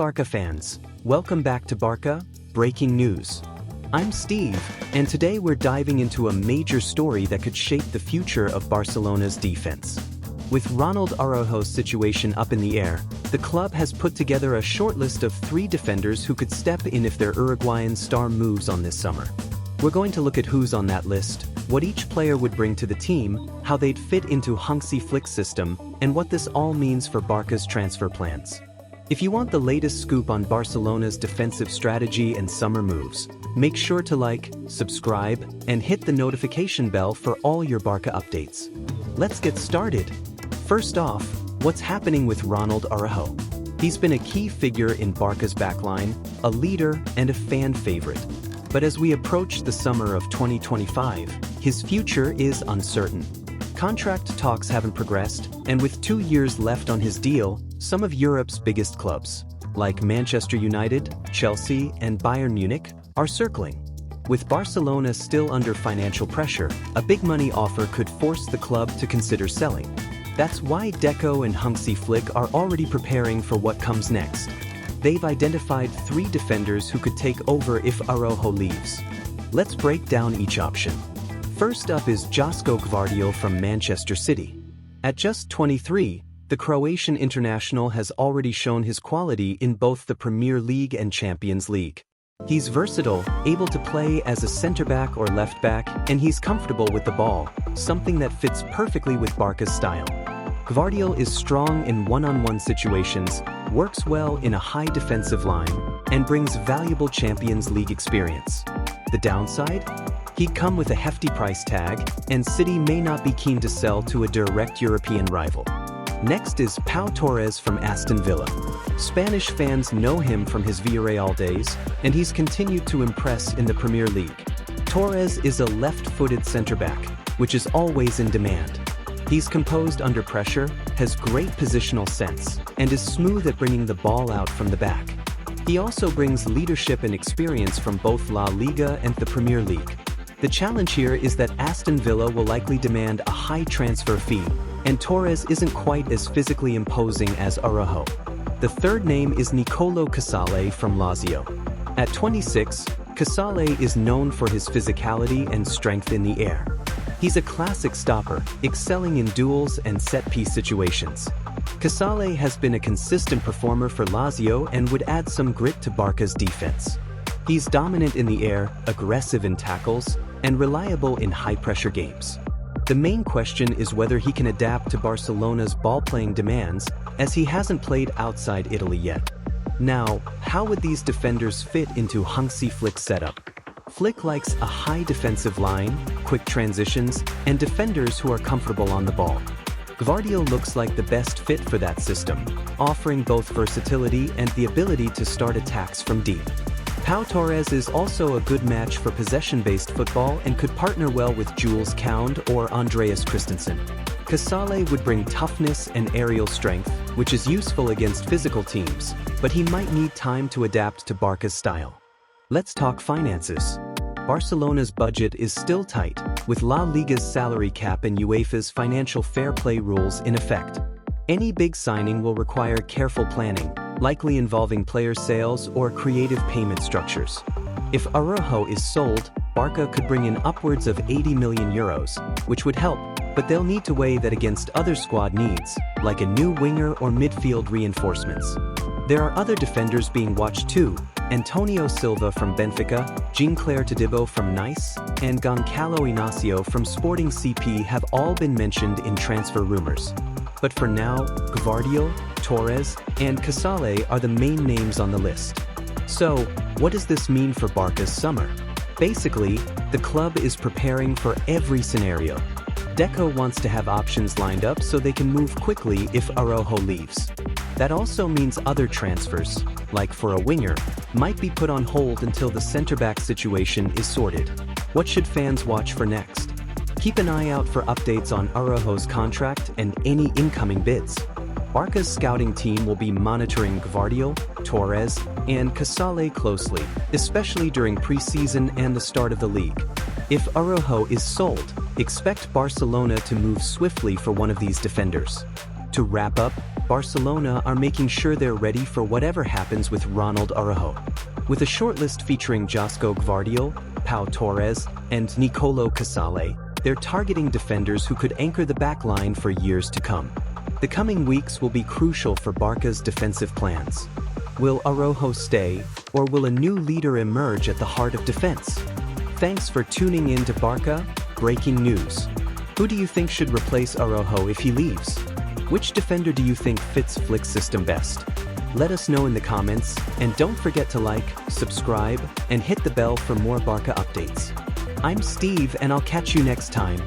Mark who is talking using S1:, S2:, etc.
S1: Barca fans, welcome back to Barca Breaking News. I'm Steve, and today we're diving into a major story that could shape the future of Barcelona's defense. With Ronald Araújo's situation up in the air, the club has put together a shortlist of 3 defenders who could step in if their Uruguayan star moves on this summer. We're going to look at who's on that list, what each player would bring to the team, how they'd fit into Hansi Flick's system, and what this all means for Barca's transfer plans. If you want the latest scoop on Barcelona's defensive strategy and summer moves, make sure to like, subscribe, and hit the notification bell for all your Barca updates. Let's get started. First off, what's happening with Ronald Araújo? He's been a key figure in Barca's backline, a leader and a fan favorite. But as we approach the summer of 2025, his future is uncertain. Contract talks haven't progressed, and with 2 years left on his deal, some of Europe's biggest clubs, like Manchester United, Chelsea, and Bayern Munich, are circling. With Barcelona still under financial pressure, a big money offer could force the club to consider selling. That's why Deco and Hansi Flick are already preparing for what comes next. They've identified 3 defenders who could take over if Araújo leaves. Let's break down each option. First up is Josko Gvardiol from Manchester City. At just 23, the Croatian international has already shown his quality in both the Premier League and Champions League. He's versatile, able to play as a centre-back or left-back, and he's comfortable with the ball, something that fits perfectly with Barca's style. Gvardiol is strong in one-on-one situations, works well in a high defensive line, and brings valuable Champions League experience. The downside? He'd come with a hefty price tag, and City may not be keen to sell to a direct European rival. Next is Pau Torres from Aston Villa. Spanish fans know him from his Villarreal days, and he's continued to impress in the Premier League. Torres is a left-footed centre-back, which is always in demand. He's composed under pressure, has great positional sense, and is smooth at bringing the ball out from the back. He also brings leadership and experience from both La Liga and the Premier League. The challenge here is that Aston Villa will likely demand a high transfer fee, and Torres isn't quite as physically imposing as Araújo. The third name is Nicolo Casale from Lazio. At 26, Casale is known for his physicality and strength in the air. He's a classic stopper, excelling in duels and set-piece situations. Casale has been a consistent performer for Lazio and would add some grit to Barca's defense. He's dominant in the air, aggressive in tackles, and reliable in high-pressure games. The main question is whether he can adapt to Barcelona's ball-playing demands, as he hasn't played outside Italy yet. Now, how would these defenders fit into Hansi Flick's setup? Flick likes a high defensive line, quick transitions, and defenders who are comfortable on the ball. Gvardiol looks like the best fit for that system, offering both versatility and the ability to start attacks from deep. Pau Torres is also a good match for possession-based football and could partner well with Jules Kounde or Andreas Christensen. Casale would bring toughness and aerial strength, which is useful against physical teams, but he might need time to adapt to Barca's style. Let's talk finances. Barcelona's budget is still tight, with La Liga's salary cap and UEFA's financial fair play rules in effect. Any big signing will require careful planning, likely involving player sales or creative payment structures. If Araújo is sold, Barca could bring in upwards of 80 million euros, which would help, but they'll need to weigh that against other squad needs, like a new winger or midfield reinforcements. There are other defenders being watched too. Antonio Silva from Benfica, Jean-Claire Todibo from Nice, and Goncalo Inacio from Sporting CP have all been mentioned in transfer rumors. But for now, Gvardiol, Torres, and Casale are the main names on the list. So, what does this mean for Barca's summer? Basically, the club is preparing for every scenario. Deco wants to have options lined up so they can move quickly if Araújo leaves. That also means other transfers, like for a winger, might be put on hold until the centre-back situation is sorted. What should fans watch for next? Keep an eye out for updates on Araújo's contract and any incoming bids. Barca's scouting team will be monitoring Gvardiol, Torres, and Casale closely, especially during pre-season and the start of the league. If Araújo is sold, expect Barcelona to move swiftly for one of these defenders. To wrap up, Barcelona are making sure they're ready for whatever happens with Ronald Araújo. With a shortlist featuring Josko Gvardiol, Pau Torres, and Nicolo Casale, they're targeting defenders who could anchor the backline for years to come. The coming weeks will be crucial for Barca's defensive plans. Will Araújo stay, or will a new leader emerge at the heart of defense? Thanks for tuning in to Barca Breaking News. Who do you think should replace Araújo if he leaves? Which defender do you think fits Flick's system best? Let us know in the comments, and don't forget to like, subscribe, and hit the bell for more Barca updates. I'm Steve, and I'll catch you next time.